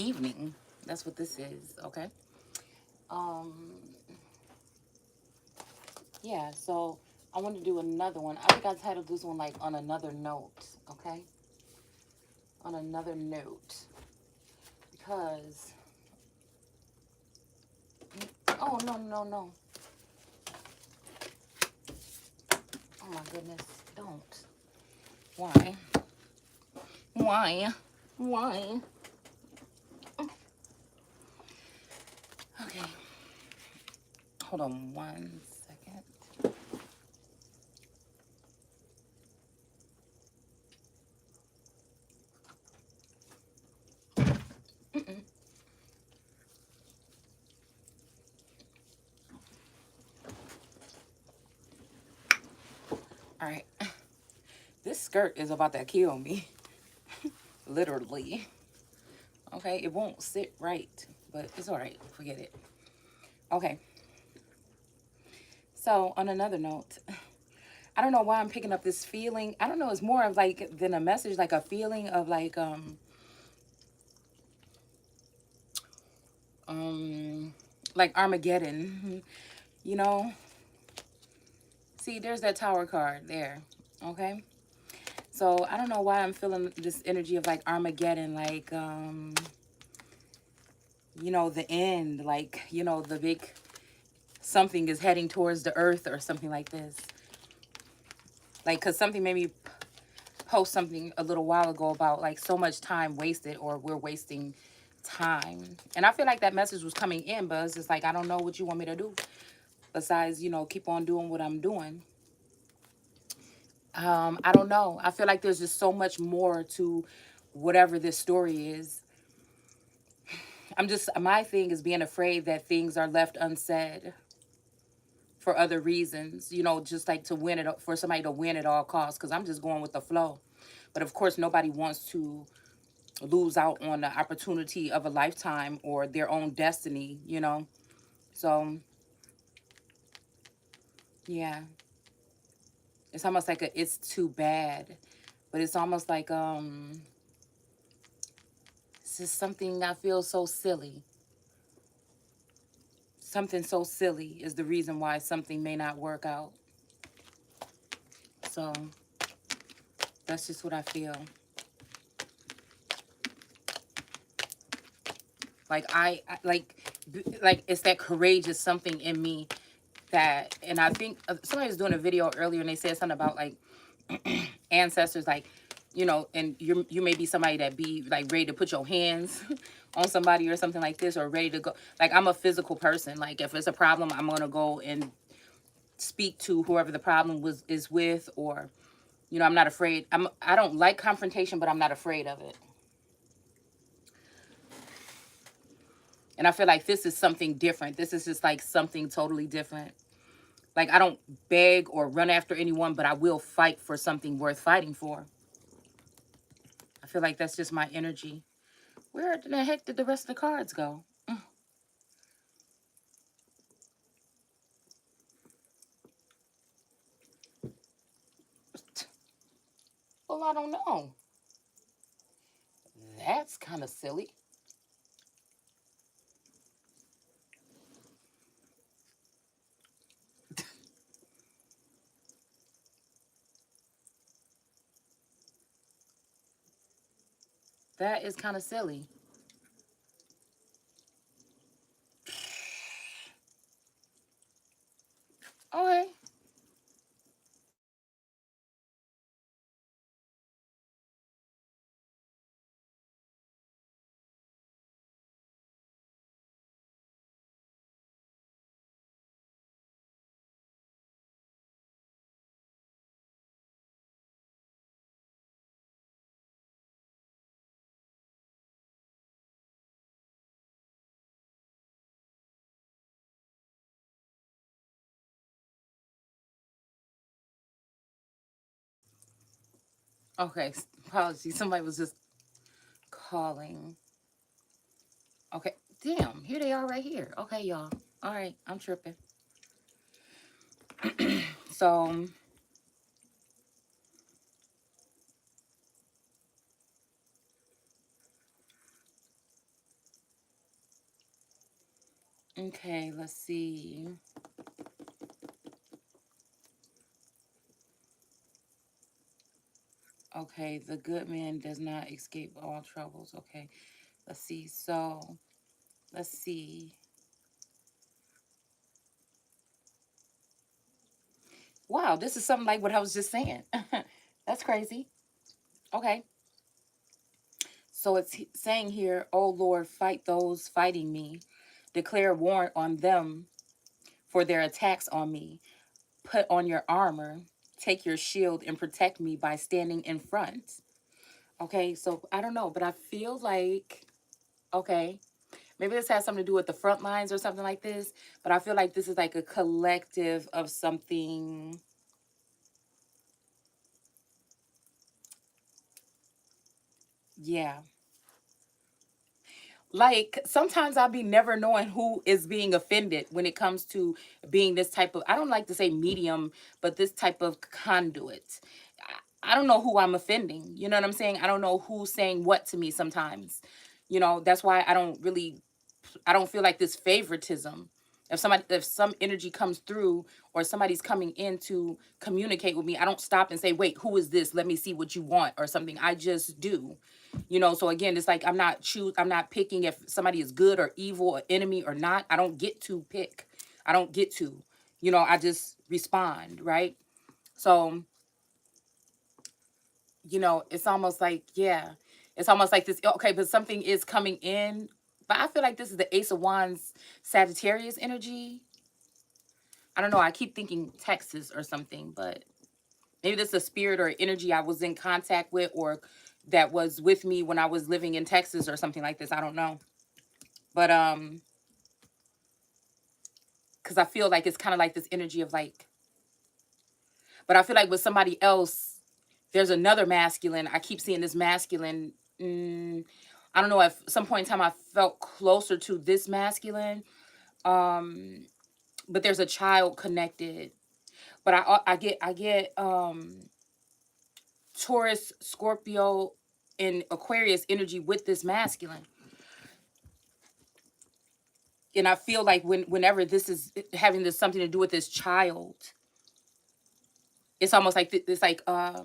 evening. That's what this is, okay? Um, yeah, so I want to do another one. I think I titled this one like on another note, okay? On another note. Because, oh, no, no, no. Oh my goodness, don't. Why? Why? Why? Okay, hold on 1 second. All right, this skirt is about to kill me, literally. Okay, it won't sit right, but it's all right. Forget it. Okay, so on another note, I don't know why I'm picking up this feeling. I don't know. It's more of like than a message, like a feeling of like Armageddon. You know. See, there's that tower card there. Okay. So I don't know why I'm feeling this energy of like Armageddon, like you know, the end, like, you know, the big something is heading towards the earth or something like this. Like, cause something made me post something a little while ago about like so much time wasted, or we're wasting time. And I feel like that message was coming in, but it's just like, I don't know what you want me to do besides, you know, keep on doing what I'm doing. I don't know. I feel like there's just so much more to whatever this story is. My thing is being afraid that things are left unsaid for other reasons, you know, just like to win it, for somebody to win at all costs, because I'm just going with the flow. But of course, nobody wants to lose out on the opportunity of a lifetime or their own destiny, you know? So, yeah, it's almost like it's too bad, but it's almost like, it's just something I feel so silly. Something so silly is the reason why something may not work out. So, that's just what I feel. Like like it's that courageous something in me that, and I think somebody was doing a video earlier and they said something about like ancestors, like, you know, and you may be somebody that be like ready to put your hands on somebody or something like this, or ready to go. Like, I'm a physical person. Like, if it's a problem, I'm gonna go and speak to whoever the problem is with, or, you know, I'm not afraid. I don't like confrontation, but I'm not afraid of it. And I feel like this is something different. This is just like something totally different. Like, I don't beg or run after anyone, but I will fight for something worth fighting for. I feel like that's just my energy. Where the heck did the rest of the cards go? Well, I don't know. That's kind of silly. That is kind of silly. Okay. Okay. Apologies. Somebody was just calling. Okay. Damn. Here they are right here. Okay, y'all. All right. I'm tripping. So, Okay, let's see. Okay, the good man does not escape all troubles. Okay, let's see. So, let's see. Wow, this is something like what I was just saying. That's crazy. Okay. So it's saying here, "Oh Lord, fight those fighting me. Declare war on them for their attacks on me. Put on your armor. Take your shield and protect me by standing in front." Okay, so I don't know, but I feel like, okay, maybe this has something to do with the front lines or something like this, but I feel like this is like a collective of something. Yeah. Like sometimes I'll be never knowing who is being offended when it comes to being this type of, I don't like to say medium, but this type of conduit. I don't know who I'm offending. You know what I'm saying? I don't know who's saying what to me sometimes. You know, that's why I don't feel like this favoritism. If some energy comes through or somebody's coming in to communicate with me, I don't stop and say, "Wait, who is this? Let me see what you want," or something. I just do. You know, so again, it's like I'm not picking if somebody is good or evil or enemy or not. I don't get to pick. I don't get to. You know, I just respond, right? So, you know, it's almost like, yeah, it's almost like this. Okay, but something is coming in. But I feel like this is the Ace of Wands Sagittarius energy. I don't know. I keep thinking Texas or something, but maybe this is a spirit or energy I was in contact with or that was with me when I was living in Texas or something like this. I don't know. But because I feel like it's kind of like this energy of like, but I feel like with somebody else, there's another masculine. I keep seeing this masculine. I don't know if some point in time I felt closer to this masculine. Um, but there's a child connected. But I get Taurus, Scorpio, and Aquarius energy with this masculine. And I feel like whenever this is having this something to do with this child, it's almost like it's like a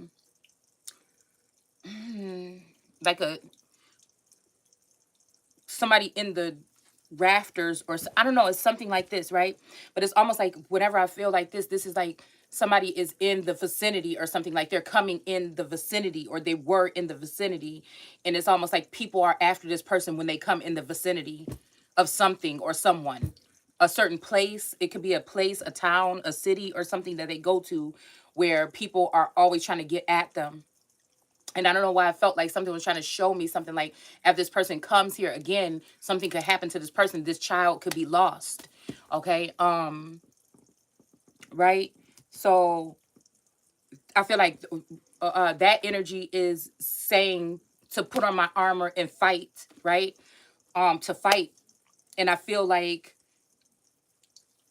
somebody in the rafters or I don't know, it's something like this, right? But it's almost like whenever I feel like this is like somebody is in the vicinity or something, like they're coming in the vicinity or they were in the vicinity, and it's almost like people are after this person when they come in the vicinity of something or someone, a certain place. It could be a place, a town, a city, or something that they go to where people are always trying to get at them. And I don't know why I felt like something was trying to show me something, like if this person comes here again, something could happen to this person. This child could be lost. Okay. Right. So I feel like that energy is saying to put on my armor and fight. Right. To fight. And I feel like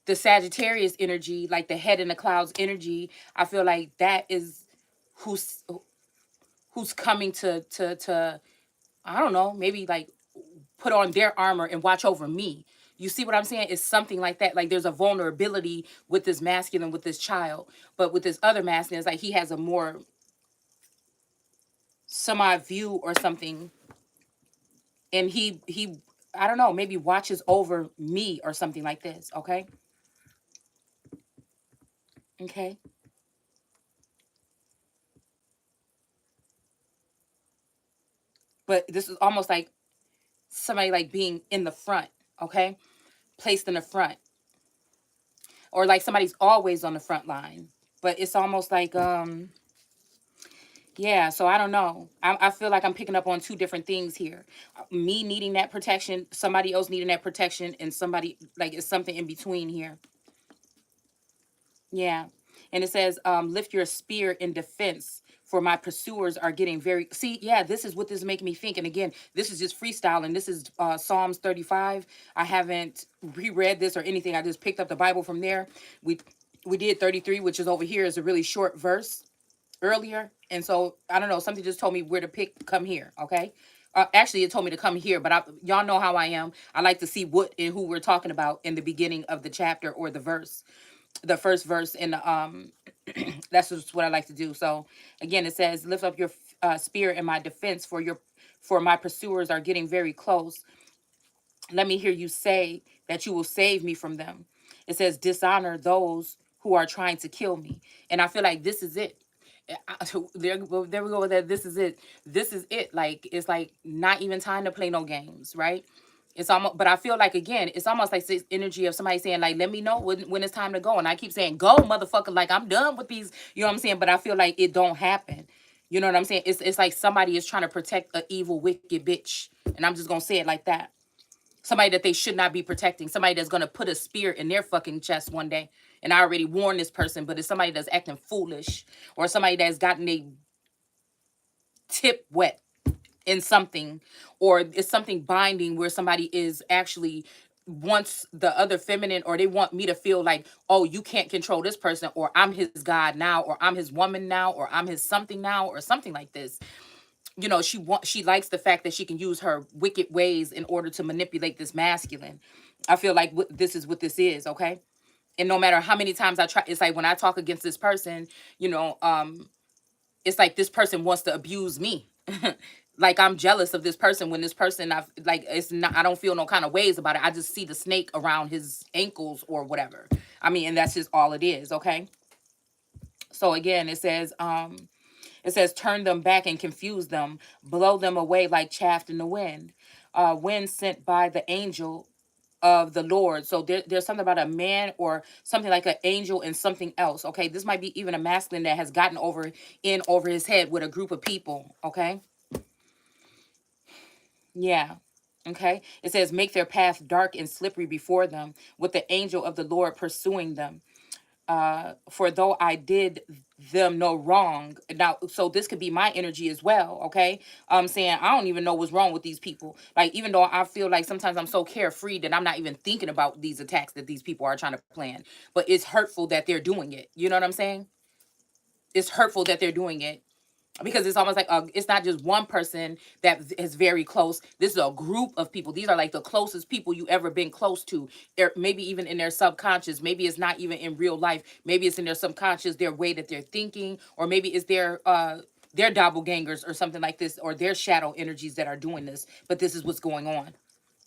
the Sagittarius energy, like the head in the clouds energy, I feel like that is who's who's coming to I don't know, maybe like put on their armor and watch over me. You see what I'm saying? It's something like that. Like there's a vulnerability with this masculine, with this child, but with this other masculine, it's like he has a more semi view or something, and he I don't know, maybe watches over me or something like this. Okay, okay, but this is almost like somebody like being in the front. Okay, placed in the front, or like somebody's always on the front line. But it's almost like yeah, so I don't know. I feel like I'm picking up on two different things here. Me needing that protection, somebody else needing that protection, and somebody like it's something in between here. Yeah. And it says, lift your spear in defense, for my pursuers are getting very. See, yeah, this is what this is making me think. And again, this is just freestyle, this is Psalms 35. I haven't reread this or anything. I just picked up the Bible from there. We we did 33, which is over here, is a really short verse earlier. And so I don't know, something just told me where to pick come here. Okay. Actually, it told me to come here, but y'all know how I am. I like to see what and who we're talking about in the beginning of the chapter or the verse, the first verse in the that's just what I like to do. So again, it says, "Lift up your spirit in my defense, for my pursuers are getting very close. Let me hear you say that you will save me from them." It says, "Dishonor those who are trying to kill me." And I feel like this is it. There we go with that. This is it. This is it. Like, it's like not even time to play no games, right? It's almost, but I feel like, again, it's almost like this energy of somebody saying, like, let me know when it's time to go. And I keep saying, go, motherfucker. Like, I'm done with these. You know what I'm saying? But I feel like it don't happen. You know what I'm saying? It's like somebody is trying to protect a evil, wicked bitch. And I'm just gonna say it like that. Somebody that they should not be protecting. Somebody that's gonna put a spear in their fucking chest one day. And I already warned this person, but it's somebody that's acting foolish, or somebody that's gotten a tip wet in something, or it's something binding where somebody is actually wants the other feminine, or they want me to feel like, oh, you can't control this person, or I'm his god now, or I'm his woman now, or I'm his something now, or something like this. You know, she likes the fact that she can use her wicked ways in order to manipulate this masculine. I feel like this is what this is, okay? And no matter how many times I try, it's like when I talk against this person, you know, it's like this person wants to abuse me. Like, I'm jealous of this person when this person, I like, it's not, I don't feel no kind of ways about it. I just see the snake around his ankles or whatever. I mean, and that's just all it is, okay? So again, it says, turn them back and confuse them, blow them away like chaff in the wind. Wind sent by the angel of the Lord. So there's something about a man or something like an angel and something else. Okay. This might be even a masculine that has gotten over his head with a group of people. Okay. Yeah. Okay. It says, make their path dark and slippery before them, with the angel of the Lord pursuing them. For though I did them no wrong. Now, so this could be my energy as well, okay? I'm saying I don't even know what's wrong with these people. Like, even though I feel like sometimes I'm so carefree that I'm not even thinking about these attacks that these people are trying to plan. But it's hurtful that they're doing it. You know what I'm saying? It's hurtful that they're doing it, because it's almost like it's not just one person that is very close. This is a group of people. These are like the closest people you ever been close to. Maybe even in their subconscious. Maybe it's not even in real life. Maybe it's in their subconscious, their way that they're thinking, or maybe it's their doppelgangers or something like this, or their shadow energies that are doing this. But this is what's going on.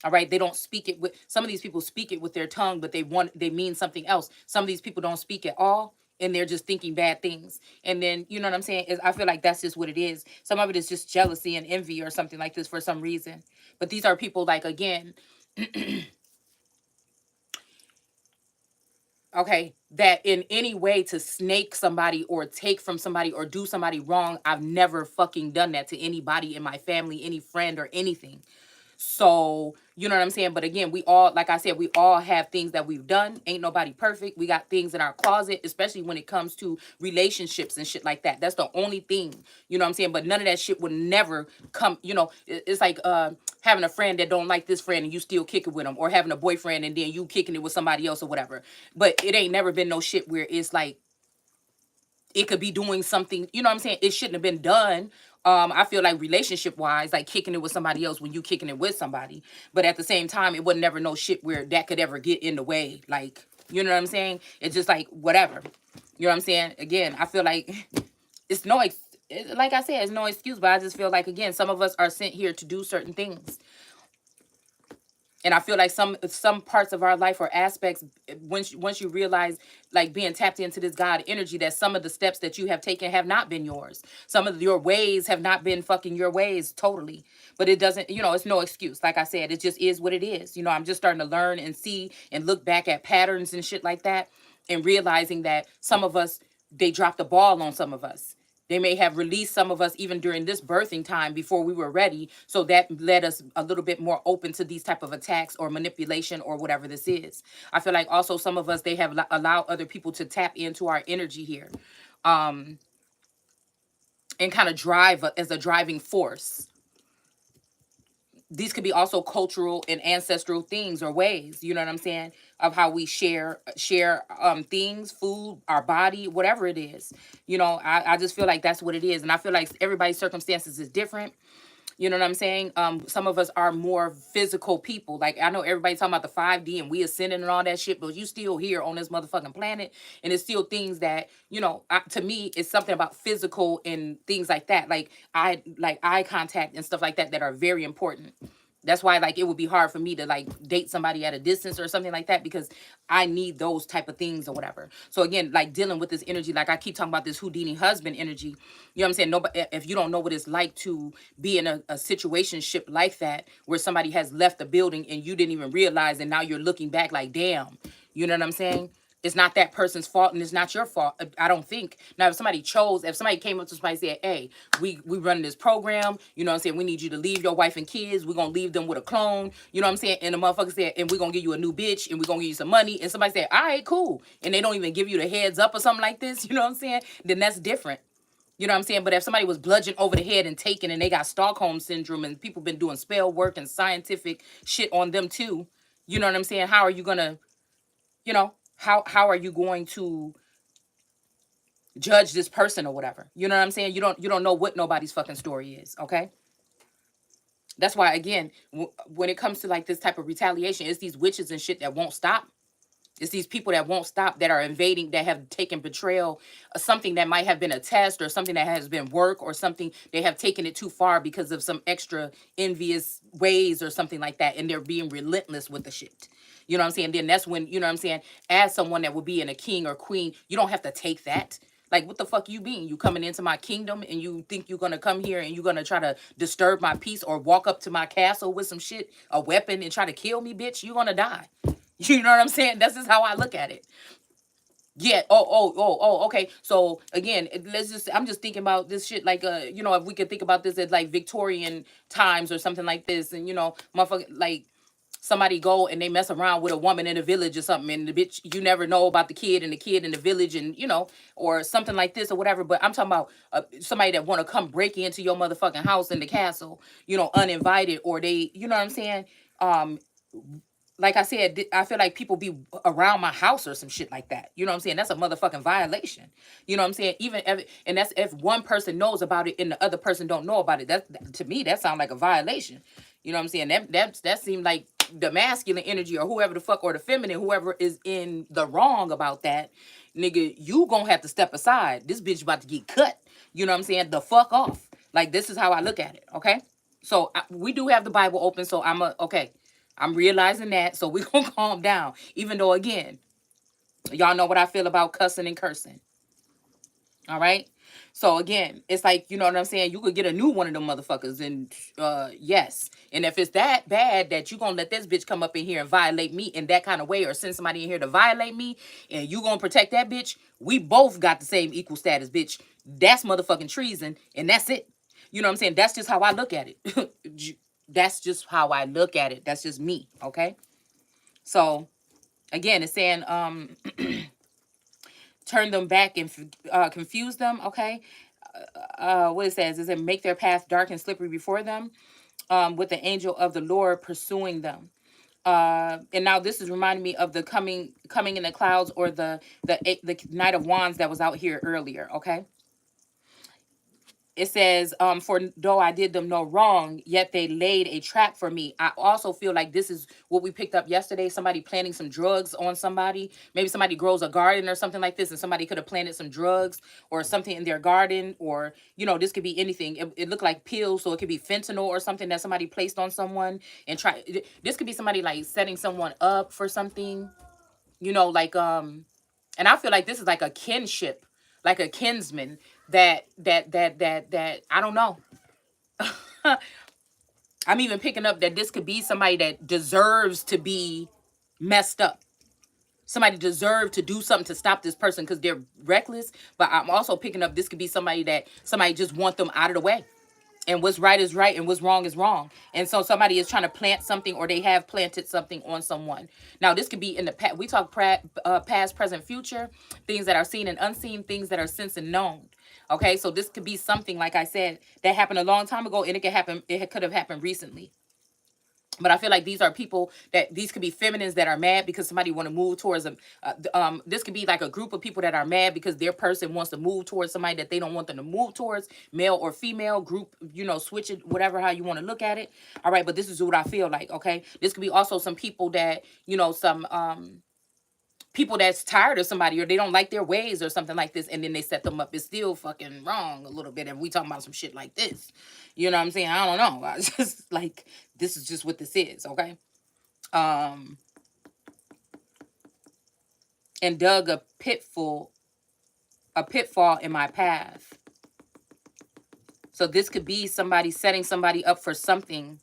All right, they don't speak it with, some of these people speak it with their tongue, but they mean something else. Some of these people don't speak at all, and they're just thinking bad things. And then, you know what I'm saying, is I feel like that's just what it is. Some of it is just jealousy and envy or something like this for some reason. But these are people, like, again, okay, that in any way to snake somebody or take from somebody or do somebody wrong. I've never fucking done that to anybody in my family, any friend or anything. So, you know what I'm saying? But again, we all, like I said, we all have things that we've done. Ain't nobody perfect. We got things in our closet, especially when it comes to relationships and shit like that. That's the only thing, you know what I'm saying? But none of that shit would never come, it's like having a friend that don't like this friend and you still kick it with them, or having a boyfriend and then you kicking it with somebody else or whatever. But it ain't never been no shit where it's like it could be doing something, you know what I'm saying? It shouldn't have been done. I feel like relationship wise, like kicking it with somebody else when you kicking it with somebody. But at the same time, it wasn't never no shit where that could ever get in the way. Like, you know what I'm saying? It's just like whatever. You know what I'm saying? Again, I feel like it's like I said, it's no excuse, but I just feel like, again, some of us are sent here to do certain things. And I feel like some parts of our life or aspects, once you realize, like, being tapped into this God energy, that some of the steps that you have taken have not been yours. Some of your ways have not been fucking your ways totally. But it doesn't, it's no excuse. Like I said, it just is what it is. I'm just starting to learn and see and look back at patterns and shit like that, and realizing that some of us, they dropped the ball on some of us. They may have released some of us even during this birthing time before we were ready. So that led us a little bit more open to these type of attacks or manipulation or whatever this is. I feel like also some of us, they have allowed other people to tap into our energy here, and kind of drive as a driving force. These could be also cultural and ancestral things or ways, you know what I'm saying, of how we share things, food, our body, whatever it is. I just feel like that's what it is. And I feel like everybody's circumstances is different. You know what I'm saying? Some of us are more physical people. Like I know everybody talking about the 5D and we ascending and all that shit, but you still here on this motherfucking planet, and it's still things that to me, it's something about physical and things like that. Like eye contact and stuff like that that are very important. That's why like it would be hard for me to like date somebody at a distance or something like that, because I need those type of things or whatever. So again, like dealing with this energy, like I keep talking about this Houdini husband energy. You know what I'm saying? Nobody, if you don't know what it's like to be in a situationship like that, where somebody has left the building and you didn't even realize, and now you're looking back like, damn, you know what I'm saying? It's not that person's fault and it's not your fault. I don't think. Now, if somebody came up to somebody and said, hey, we running this program, you know what I'm saying? We need you to leave your wife and kids. We're going to leave them with a clone, you know what I'm saying? And the motherfucker said, and we're going to give you a new bitch and we're going to give you some money. And somebody said, all right, cool. And they don't even give you the heads up or something like this, you know what I'm saying? Then that's different. You know what I'm saying? But if somebody was bludgeoned over the head and taken and they got Stockholm syndrome and people been doing spell work and scientific shit on them too, you know what I'm saying? How are you going to, how are you going to judge this person or whatever? You know what I'm saying? You don't know what nobody's fucking story is, okay? That's why again, when it comes to like this type of retaliation, it's these witches and shit that won't stop. It's these people that won't stop, that are invading, that have taken betrayal, something that might have been a test or something that has been work or something. They have taken it too far because of some extra envious ways or something like that. And they're being relentless with the shit. You know what I'm saying? Then that's when, you know what I'm saying? As someone that would be in a king or queen, you don't have to take that. Like, what the fuck you mean? You coming into my kingdom and you think you're going to come here and you're going to try to disturb my peace or walk up to my castle with some shit, a weapon, and try to kill me, bitch? You're going to die. You know what I'm saying? That's just how I look at it. Yeah. Okay. So again, I'm just thinking about this shit like, if we could think about this at like Victorian times or something like this, and motherfucker, like somebody go and they mess around with a woman in a village or something, and the bitch, you never know about the kid and the kid in the village, and or something like this or whatever. But I'm talking about somebody that want to come break into your motherfucking house in the castle, uninvited, or they, you know what I'm saying? Um, like I said, I feel like people be around my house or some shit like that. You know what I'm saying? That's a motherfucking violation. You know what I'm saying? And that's if one person knows about it and the other person don't know about it. To me, that sounds like a violation. You know what I'm saying? That seemed like the masculine energy or whoever the fuck, or the feminine, whoever is in the wrong about that, nigga, you gonna have to step aside. This bitch about to get cut. You know what I'm saying? The fuck off. Like, this is how I look at it. Okay. So we do have the Bible open. So okay. I'm realizing that, so we gonna calm down. Even though, again, y'all know what I feel about cussing and cursing. All right. So again, it's like, you know what I'm saying? You could get a new one of them motherfuckers, and yes. And if it's that bad that you gonna let this bitch come up in here and violate me in that kind of way, or send somebody in here to violate me, and you gonna protect that bitch, we both got the same equal status, bitch. That's motherfucking treason, and that's it. You know what I'm saying? That's just how I look at it. That's just how I look at it. That's just me. Okay. So again, it's saying turn them back and confuse them. Okay. What it says is it make their path dark and slippery before them, with the angel of the Lord pursuing them. And now this is reminding me of the coming in the clouds, or the Knight of Wands that was out here earlier. Okay. It says, for though I did them no wrong, yet they laid a trap for me. I also feel like this is what we picked up yesterday. Somebody planting some drugs on somebody. Maybe somebody grows a garden or something like this, and somebody could have planted some drugs or something in their garden, or, this could be anything. It looked like pills, so it could be fentanyl or something that somebody placed on someone and this could be somebody like setting someone up for something, and I feel like this is like a kinship, like a kinsman that I don't know. I'm even picking up that this could be somebody that deserves to be messed up. Somebody deserved to do something to stop this person because they're reckless. But I'm also picking up this could be somebody just want them out of the way. And what's right is right and what's wrong is wrong. And so somebody is trying to plant something, or they have planted something on someone. Now, this could be in the past. We talk past, present, future, things that are seen and unseen, things that are sensed and known. Okay, so this could be something, like I said, that happened a long time ago, and it could have happened recently. But I feel like these are people that these could be feminines that are mad because somebody want to move towards them. This could be like a group of people that are mad because their person wants to move towards somebody that they don't want them to move towards, male or female group, switch it, whatever, how you want to look at it. All right. But this is what I feel like. Okay. This could be also some people that, some, people that's tired of somebody or they don't like their ways or something like this, and then they set them up. It's still fucking wrong a little bit. And we talking about some shit like this. You know what I'm saying? I don't know. I just like, this is just what this is, okay? And dug a pitfall in my path. So this could be somebody setting somebody up for something.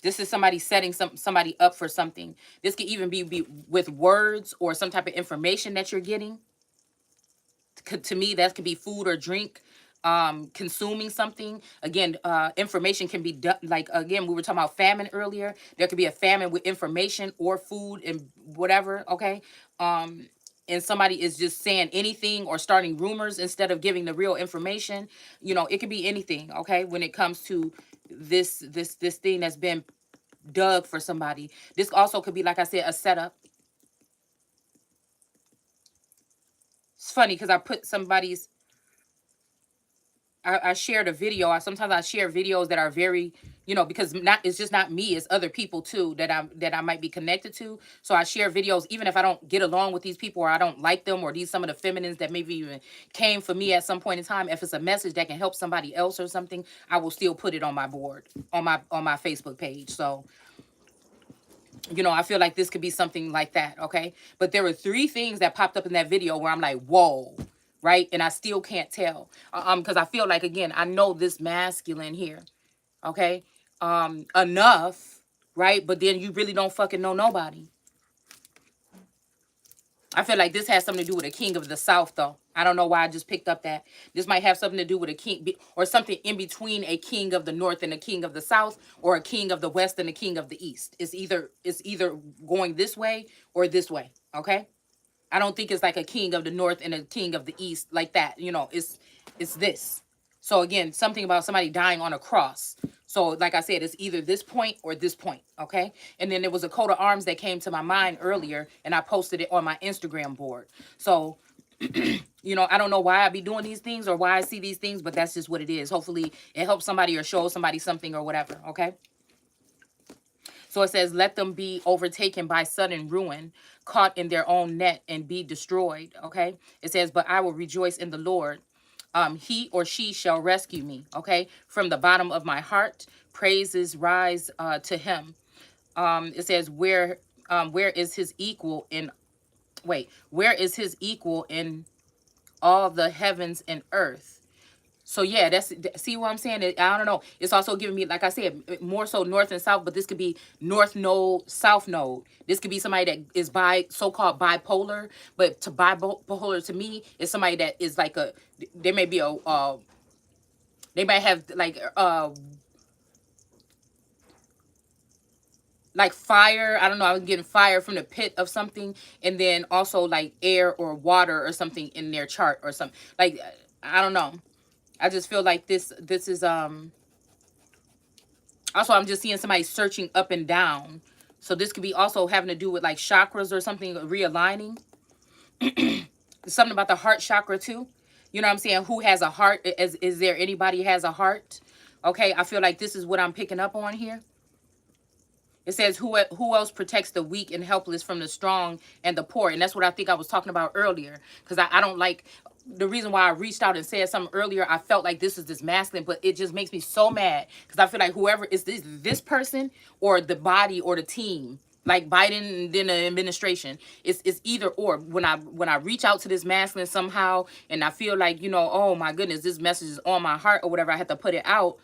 This is somebody setting somebody up for something. This could even be with words or some type of information that you're getting. To me, that could be food or drink, consuming something. Again, information can be done. Like, again, we were talking about famine earlier. There could be a famine with information or food and whatever, okay? And somebody is just saying anything or starting rumors instead of giving the real information. It could be anything, okay? When it comes to this thing that's been dug for somebody. This also could be, like I said, a setup. It's funny because I put somebody's, I shared a video. Sometimes I share videos that are very, because it's just not me, it's other people too that I might be connected to. So I share videos even if I don't get along with these people or I don't like them, or these some of the feminines that maybe even came for me at some point in time. If it's a message that can help somebody else or something, I will still put it on my board, on my Facebook page. So I feel like this could be something like that, okay? But there were 3 things that popped up in that video where I'm like, whoa, right? And I still can't tell. Because I feel like, again, I know this masculine here, okay? Enough, right? But then you really don't fucking know nobody. I feel like this has something to do with a king of the South, though. I don't know why I just picked up that. This might have something to do with a king, or something in between a king of the North and a king of the South, or a king of the West and a king of the East. It's either going this way or this way, okay? I don't think it's like a king of the North and a king of the East like that. It's this. So again, something about somebody dying on a cross. So like I said, it's either this point or this point, okay? And then there was a coat of arms that came to my mind earlier, and I posted it on my Instagram board. So, I don't know why I be doing these things or why I see these things, but that's just what it is. Hopefully it helps somebody or shows somebody something or whatever, okay? So it says, let them be overtaken by sudden ruin, caught in their own net and be destroyed, okay? It says, but I will rejoice in the Lord. He or she shall rescue me, okay? From the bottom of my heart, praises rise to him. It says, where is his equal in, where is his equal in all the heavens and earth? So yeah, see what I'm saying? I don't know. It's also giving me, like I said, more so north and south, but this could be north node, south node. This could be somebody that is so-called bipolar, but to bipolar to me is somebody that is like they may be they might have like fire. I don't know. I was getting fire from the pit of something, and then also like air or water or something in their chart or something. Like, I don't know. I just feel like this is also, I'm just seeing somebody searching up and down. So this could be also having to do with like chakras or something, realigning. Something about the heart chakra too. You know what I'm saying? Who has a heart? Is there anybody who has a heart? Okay, I feel like this is what I'm picking up on here. It says, who else protects the weak and helpless from the strong and the poor? And that's what I think I was talking about earlier. Because I don't like, the reason why I reached out and said something earlier, I felt like this is this masculine, but it just makes me so mad. Because I feel like whoever is this person or the body or the team, like Biden and then the administration, it's either or. When I reach out to this masculine somehow and I feel like, oh my goodness, this message is on my heart or whatever, I have to put it out.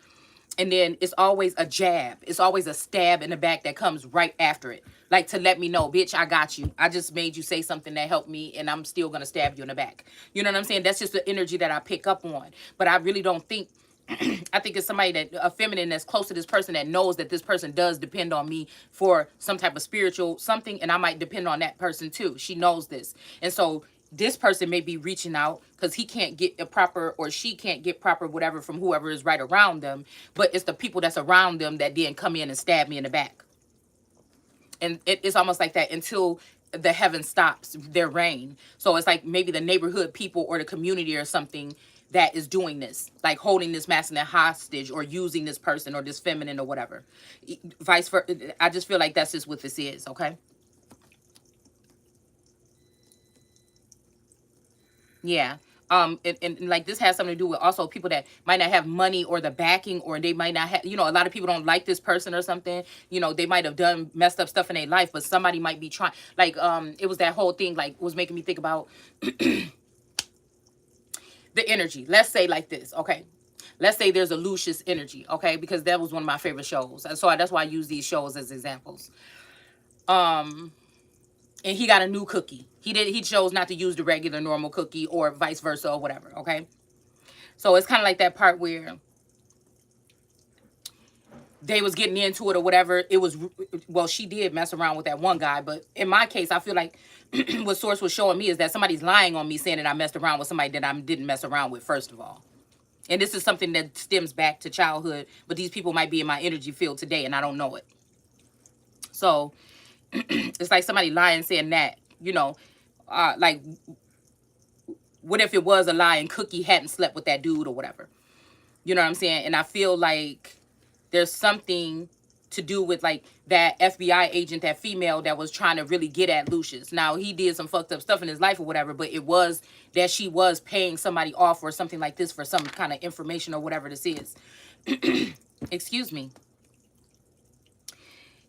And then it's always a jab. It's always a stab in the back that comes right after it. Like to let me know, bitch, I got you. I just made you say something that helped me and I'm still going to stab you in the back. You know what I'm saying? That's just the energy that I pick up on. But I really don't think, I think it's somebody a feminine that's close to this person that knows that this person does depend on me for some type of spiritual something. And I might depend on that person too. She knows this. And so this person may be reaching out because he can't get a proper, or she can't get proper whatever from whoever is right around them, but it's the people that's around them that then come in and stab me in the back. And it's almost like that until the heaven stops their rain. So it's like maybe the neighborhood people or the community or something that is doing this, like holding this masculine hostage or using this person or this feminine or whatever. Vice versa. I just feel like that's just what this is, okay? Yeah. And like this has something to do with also people that might not have money or the backing, or they might not have, a lot of people don't like this person or something. They might have done messed up stuff in their life, but somebody might be trying, like, it was that whole thing, like, was making me think about the energy. Let's say like this, okay? Let's say there's a Lucius energy, okay? Because that was one of my favorite shows. And so that's why I use these shows as examples. And he got a new cookie. He chose not to use the regular normal cookie or vice versa or whatever, okay? So it's kind of like that part where they was getting into it or whatever. It was, well, she did mess around with that one guy, but in my case, I feel like what Source was showing me is that somebody's lying on me saying that I messed around with somebody that I didn't mess around with, first of all. And this is something that stems back to childhood, but these people might be in my energy field today and I don't know it. So it's like somebody lying saying that, like, what if it was a lie and Cookie hadn't slept with that dude or whatever? You know what I'm saying? And I feel like there's something to do with like that FBI agent, that female that was trying to really get at Lucius. Now, he did some fucked up stuff in his life or whatever, but it was that she was paying somebody off or something like this for some kind of information or whatever this is. Excuse me.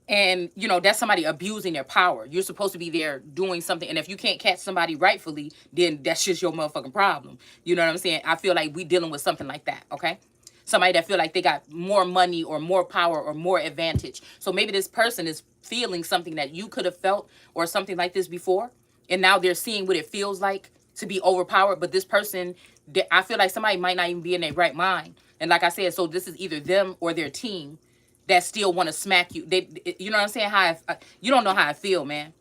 And, that's somebody abusing their power. You're supposed to be there doing something. And if you can't catch somebody rightfully, then that's just your motherfucking problem. You know what I'm saying? I feel like we dealing with something like that, okay? Somebody that feel like they got more money or more power or more advantage. So maybe this person is feeling something that you could have felt or something like this before. And now they're seeing what it feels like to be overpowered. But this person, I feel like somebody might not even be in their right mind. And like I said, so this is either them or their team that still want to smack you. You know what I'm saying? You don't know how I feel, man.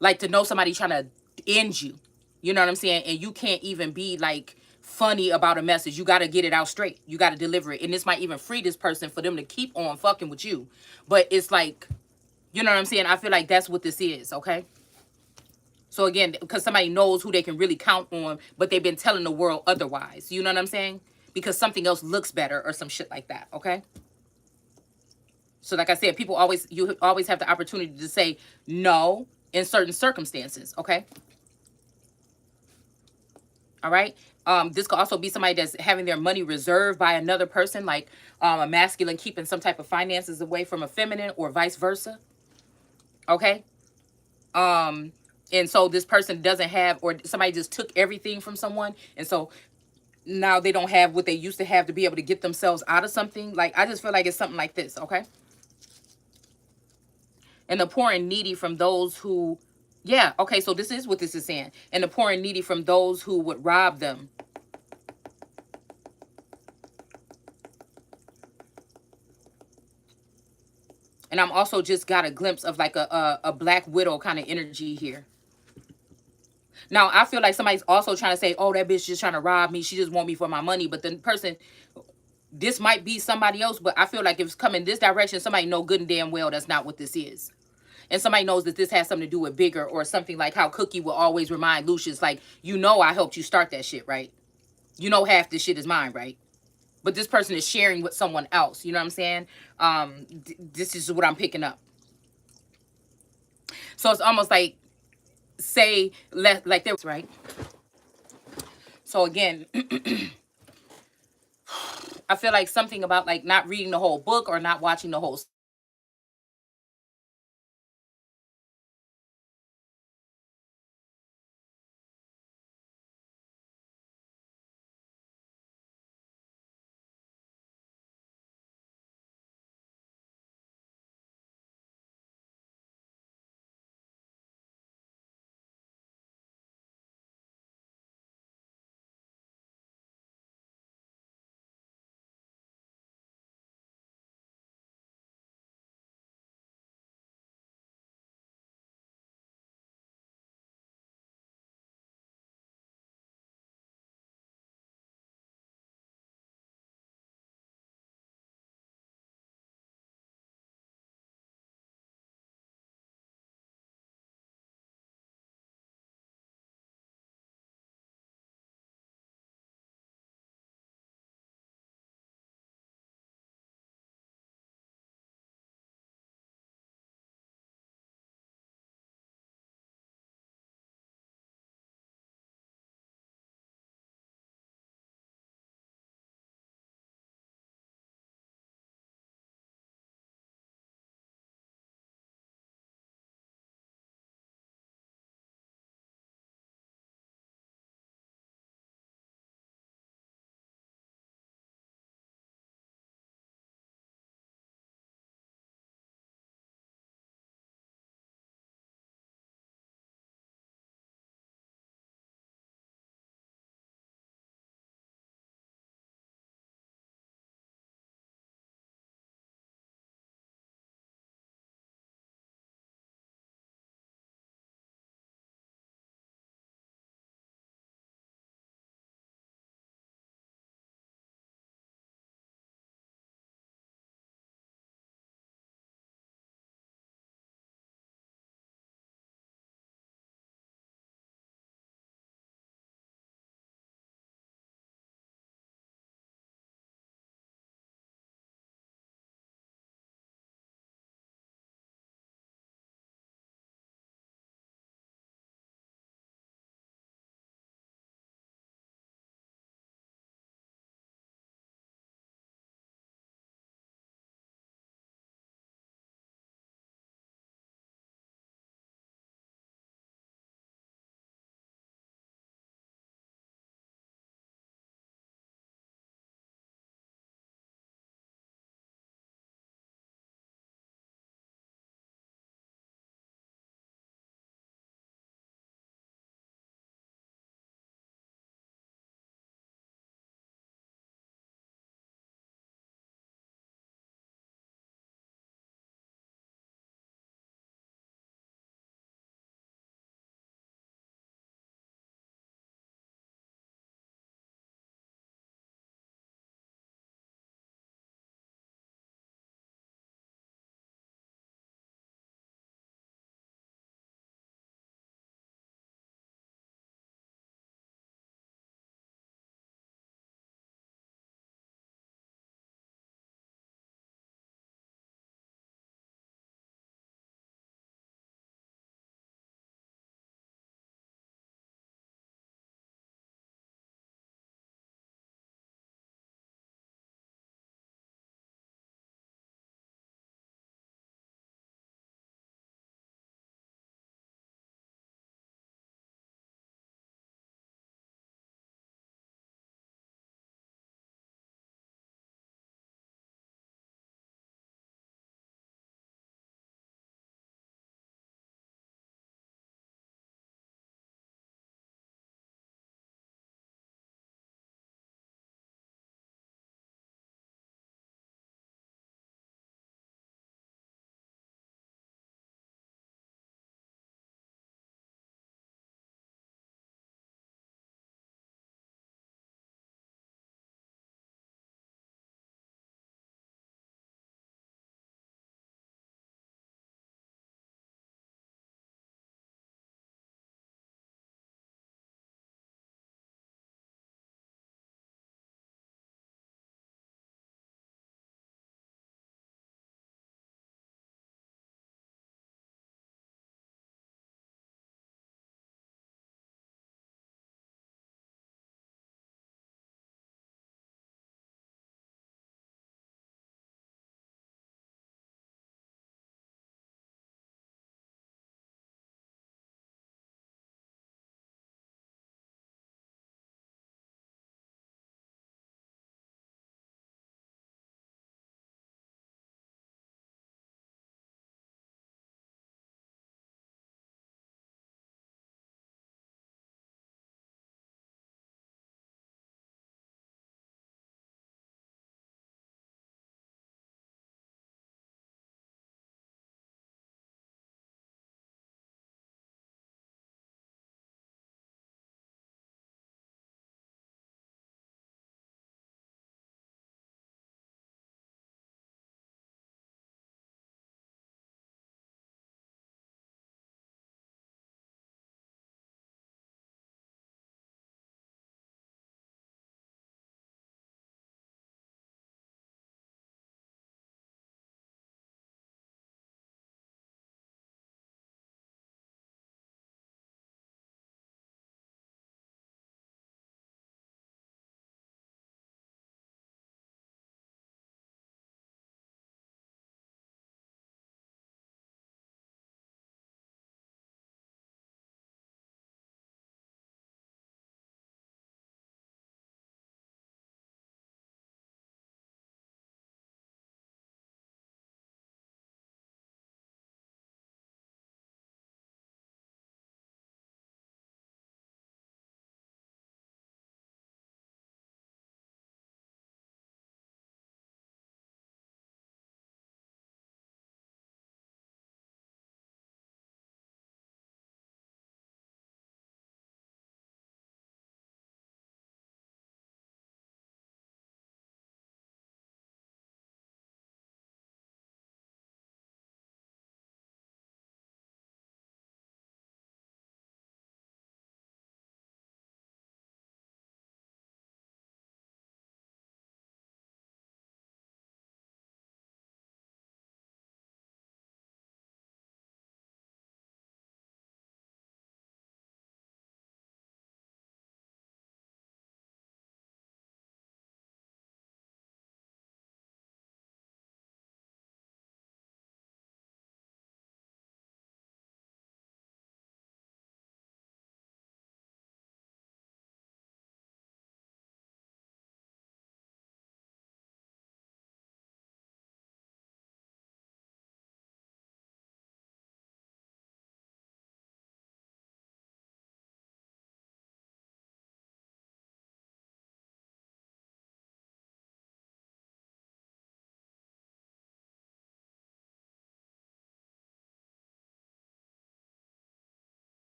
Like to know somebody trying to end you. You know what I'm saying? And you can't even be like funny about a message. You got to get it out straight. You got to deliver it. And this might even free this person for them to keep on fucking with you. But it's like, you know what I'm saying? I feel like that's what this is, okay? So again, because somebody knows who they can really count on, but they've been telling the world otherwise. You know what I'm saying? Because something else looks better or some shit like that, okay? So like I said, you always have the opportunity to say no in certain circumstances, okay? All right? This could also be somebody that's having their money reserved by another person, like a masculine keeping some type of finances away from a feminine or vice versa, okay? And so this person doesn't have, or somebody just took everything from someone, and so now they don't have what they used to have to be able to get themselves out of something. Like, I just feel like it's something like this, okay? And the poor and needy from those who, yeah, okay, so this is what this is saying. And the poor and needy from those who would rob them. And I'm also just got a glimpse of like a Black Widow kind of energy here. Now, I feel like somebody's also trying to say, oh, that bitch just trying to rob me. She just want me for my money. But the person, this might be somebody else, but I feel like if it's coming this direction, somebody know good and damn well that's not what this is. And somebody knows that this has something to do with bigger, or something like how Cookie will always remind Lucius, like, I helped you start that shit, right? Half this shit is mine, right? But this person is sharing with someone else. You know what I'm saying? This is what I'm picking up. So it's almost like, like there was, right? So again, I feel like something about like not reading the whole book or not watching the whole